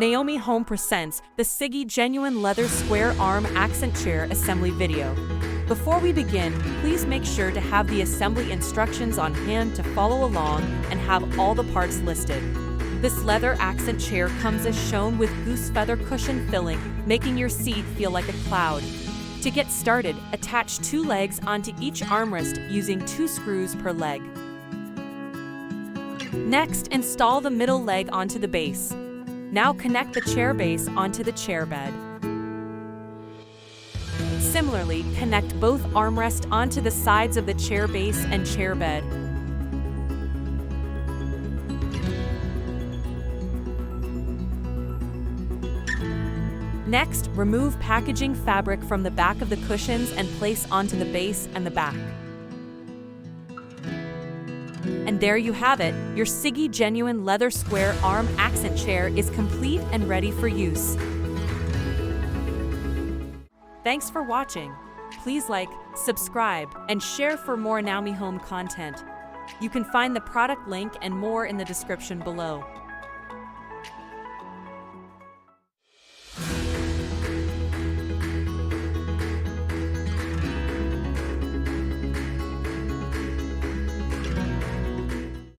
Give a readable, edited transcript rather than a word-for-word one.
Naomi Home presents the Siggy Genuine Leather Square Arm Accent Chair Assembly video. Before we begin, please make sure to have the assembly instructions on hand to follow along and have all the parts listed. This leather accent chair comes as shown with Goose feather cushion filling, making your seat feel like a cloud. To get started, attach 2 legs onto each armrest using 2 screws per leg. Next, install the middle leg onto the base. Now connect the chair base onto the chair bed. Similarly, connect both armrests onto the sides of the chair base and chair bed. Next, remove packaging fabric from the back of the cushions and place onto the base and the back. And there you have it, your Siggy Genuine Leather Square Arm Accent Chair is complete and ready for use. Thanks for watching. Please like, subscribe, and share for more Naomi Home content. You can find the product link and more in the description below.